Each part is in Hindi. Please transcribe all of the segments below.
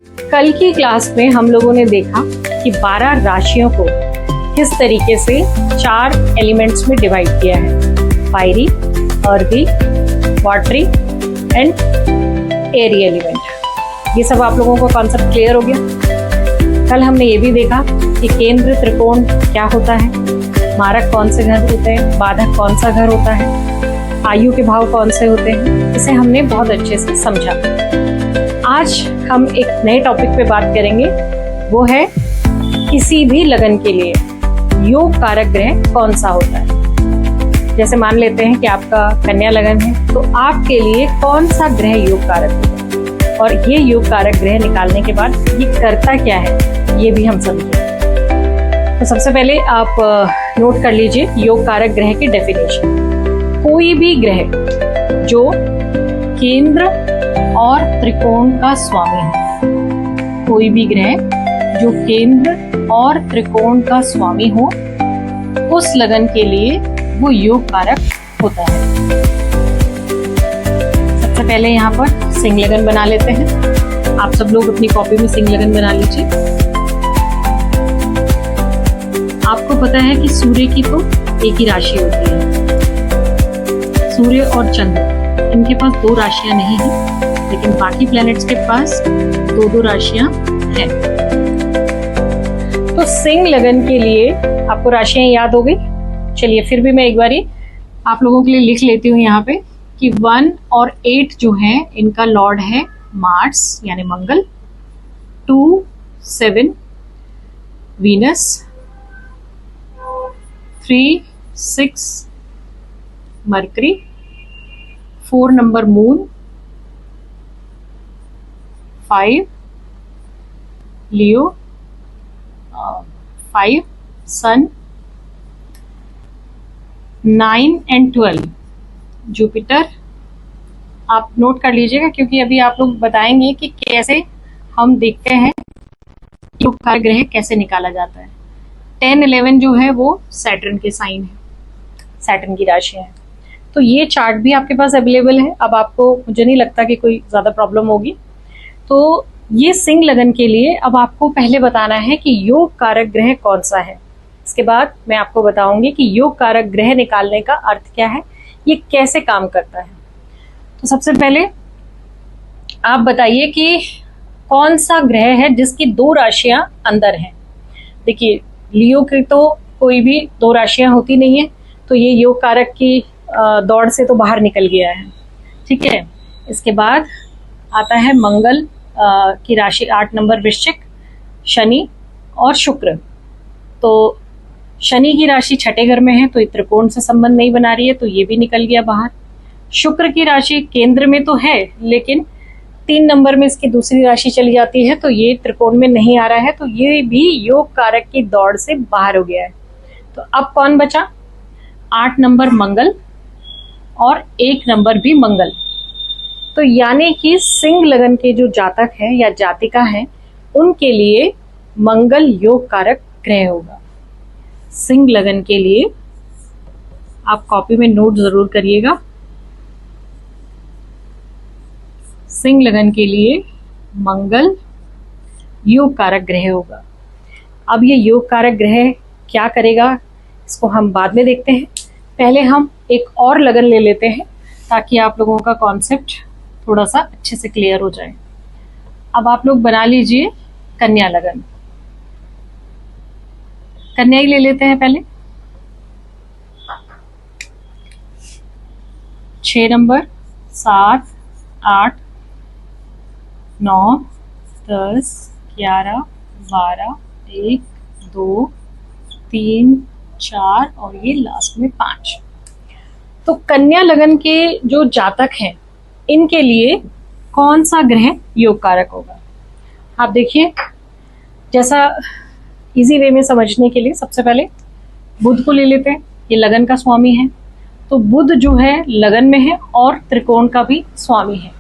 कल की क्लास में हम लोगों ने देखा कि 12 राशियों को किस तरीके से 4 एलिमेंट्स में डिवाइड किया है, fiery, earthy, watery and Airy element. ये सब आप लोगों को कॉन्सेप्ट क्लियर हो गया। कल हमने ये भी देखा कि केंद्र त्रिकोण क्या होता है, मारक कौन से घर होते हैं, बाधक कौन सा घर होता है, आयु के भाव कौन से होते हैं। इसे हमने बहुत अच्छे से समझा। आज हम एक नए टॉपिक पे बात करेंगे, वो है किसी भी लगन के लिए योग कारक ग्रह कौन सा होता है। जैसे मान लेते हैं कि आपका कन्या लगन है, तो आपके लिए कौन सा ग्रह योग कारक होगा, और ये योग कारक ग्रह निकालने के बाद ये करता क्या है, ये भी हम समझेंगे। तो सबसे पहले आप नोट कर लीजिए योग कारक ग्रह की डेफिनेशन। कोई भी ग्रह जो केंद्र और त्रिकोण का स्वामी हो, कोई भी ग्रह जो केंद्र और त्रिकोण का स्वामी हो, उस लगन के लिए वो योग कारक होता है। सबसे पहले यहाँ पर सिंह लगन बना लेते हैं। आप सब लोग अपनी कॉपी में सिंह लगन बना लीजिए। आपको पता है कि सूर्य की तो एक ही राशि होती है, सूर्य और चंद्र, इनके पास 2 राशियां नहीं है, लेकिन बाकी प्लैनेट्स के पास 2 राशियां हैं। तो सिंह लगन के लिए आपको राशियां याद हो गई। चलिए फिर भी मैं एक बारी आप लोगों के लिए लिख लेती हूँ यहाँ पे कि 1 और 8 जो है इनका लॉर्ड है मार्स यानी Mangal, 2, 7 Venus, 3, 6 Mercury, 4 number moon, 5 Leo, 5 sun, 9 and 12 Jupiter. आप नोट कर लीजिएगा, क्योंकि अभी आप लोग बताएंगे कि कैसे हम देखते हैं योग कारक ग्रह कैसे निकाला जाता है। 10, 11 जो है वो सैटर्न के साइन है, सैटर्न की राशि है। तो ये चार्ट भी आपके पास अवेलेबल है। अब आपको, मुझे नहीं लगता कि कोई ज़्यादा प्रॉब्लम होगी। तो ये सिंह लगन के लिए अब आपको पहले बताना है कि योग कारक ग्रह कौन सा है। इसके बाद मैं आपको बताऊंगी कि योग कारक ग्रह निकालने का अर्थ क्या है, ये कैसे काम करता है। तो सबसे पहले आप बताइए कि कौन सा ग्रह है जिसकी 2 राशियां अंदर हैं। देखिए, लियो की तो कोई भी 2 राशियां होती नहीं है, तो ये योग कारक की दौड़ से तो बाहर निकल गया है। ठीक है, इसके बाद आता है मंगल की राशि 8 नंबर वृश्चिक, शनि और शुक्र। तो शनि की राशि 6ठे घर में है, तो ये त्रिकोण से संबंध नहीं बना रही है, तो ये भी निकल गया बाहर। शुक्र की राशि केंद्र में तो है, लेकिन 3 नंबर में इसकी दूसरी राशि चली जाती है, तो ये त्रिकोण में नहीं आ रहा है, तो ये भी योग कारक की दौड़ से बाहर हो गया है। तो अब कौन बचा? 8 नंबर मंगल और 1 नंबर भी मंगल। तो यानी कि सिंह लगन के जो जातक हैं या जातिका हैं, उनके लिए मंगल योग कारक ग्रह होगा। सिंह लगन के लिए आप कॉपी में नोट जरूर करिएगा। सिंह लगन के लिए मंगल योग कारक ग्रह होगा। अब ये योग कारक ग्रह क्या करेगा, इसको हम बाद में देखते हैं। पहले हम एक और लगन ले लेते हैं, ताकि आप लोगों का कॉन्सेप्ट थोड़ा सा अच्छे से क्लियर हो जाए। अब आप लोग बना लीजिए कन्या लगन। कन्या ही ले लेते हैं पहले। 6 नंबर, 7, 8, 9, 10, 11, 12, 1, 2, 3, 4 और ये लास्ट में 5। तो कन्या लगन के जो जातक हैं, इनके लिए कौन सा ग्रह योग कारक होगा? आप देखिए, जैसा इजी वे में समझने के लिए सबसे पहले बुध को ले लेते हैं। ये लगन का स्वामी है, तो बुध जो है लगन में है और त्रिकोण का भी स्वामी है।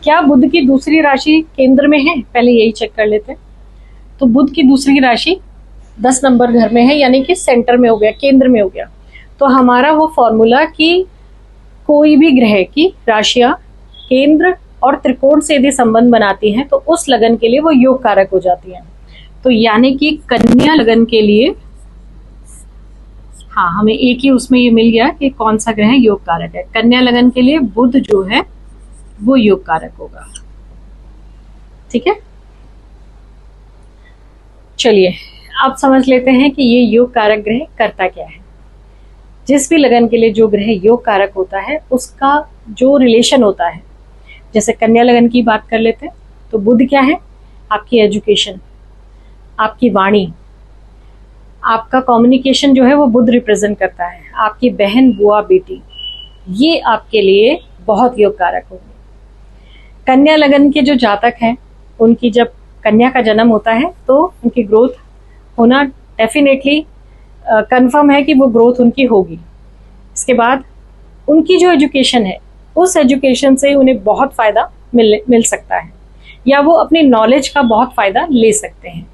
क्या बुध की दूसरी राशि केंद्र में है? पहले यही चेक कर लेते हैं। तो बुध की दूसरी राशि 10 नंबर घर में है, यानी कि सेंटर में हो गया, केंद्र में हो गया। तो हमारा वो फॉर्मूला कि कोई भी ग्रह की राशियां केंद्र और त्रिकोण से यदि संबंध बनाती हैं तो उस लगन के लिए वो योग कारक हो जाती हैं। तो यानी कि कन्या लगन के लिए, हाँ, हमें एक ही उसमें ये मिल गया कि कौन सा ग्रह योग कारक है। कन्या लगन के लिए बुध जो है वो योग कारक होगा। ठीक है, चलिए अब समझ लेते हैं कि ये योग कारक ग्रह करता क्या है। जिस भी लगन के लिए जो ग्रह योग कारक होता है उसका जो रिलेशन होता है, जैसे कन्या लगन की बात कर लेते हैं तो बुध क्या है, आपकी एजुकेशन, आपकी वाणी, आपका कम्युनिकेशन जो है वो बुध रिप्रेजेंट करता है, आपकी बहन, बुआ, बेटी, ये आपके लिए बहुत योग कारक होंगे। कन्या लगन के जो जातक हैं उनकी जब कन्या का जन्म होता है तो उनकी ग्रोथ होना डेफिनेटली कंफर्म है कि वो ग्रोथ उनकी होगी। इसके बाद उनकी जो एजुकेशन है उस एजुकेशन से उन्हें बहुत फायदा मिल सकता है, या वो अपनी नॉलेज का बहुत फायदा ले सकते हैं।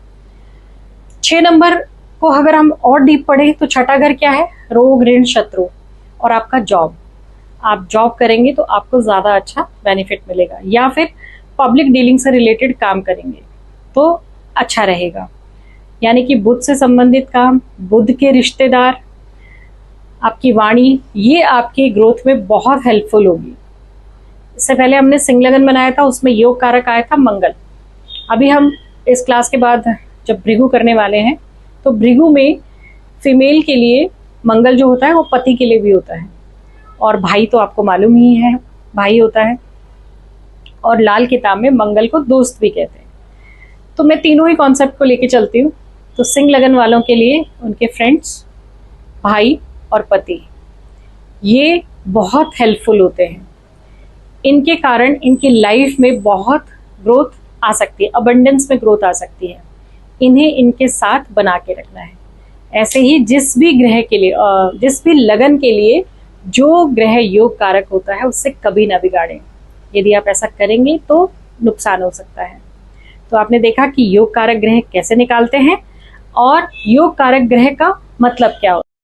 6 नंबर को अगर हम और डीप पढ़ें तो छठा घर क्या है, रोग, ऋण, शत्रु और आपका जॉब। आप जॉब करेंगे तो आपको ज्यादा अच्छा बेनिफिट मिलेगा, या फिर पब्लिक डीलिंग से रिलेटेड काम करेंगे तो अच्छा रहेगा। यानी कि बुध से संबंधित काम, बुध के रिश्तेदार, आपकी वाणी, ये आपकी ग्रोथ में बहुत हेल्पफुल होगी। इससे पहले हमने सिंह लगन बनाया था, उसमें योग कारक आया था मंगल। अभी हम इस क्लास के बाद जब भृगु करने वाले हैं तो भृगु में फीमेल के लिए मंगल जो होता है वो पति के लिए भी होता है, और भाई तो आपको मालूम ही है, भाई होता है। और लाल किताब में मंगल को दोस्त भी कहते हैं। तो मैं तीनों ही कॉन्सेप्ट को लेके चलती हूँ। तो सिंह लगन वालों के लिए उनके फ्रेंड्स, भाई और पति, ये बहुत हेल्पफुल होते हैं। इनके कारण इनकी लाइफ में बहुत ग्रोथ आ सकती है, अबंडेंस में ग्रोथ आ सकती है। इन्हें इनके साथ बना के रखना है। ऐसे ही जिस भी ग्रह के लिए, जिस भी लगन के लिए जो ग्रह योग कारक होता है उससे कभी ना बिगाड़ें। यदि आप ऐसा करेंगे तो नुकसान हो सकता है। तो आपने देखा कि योग कारक ग्रह कैसे निकालते हैं और योग कारक ग्रह का मतलब क्या होता है।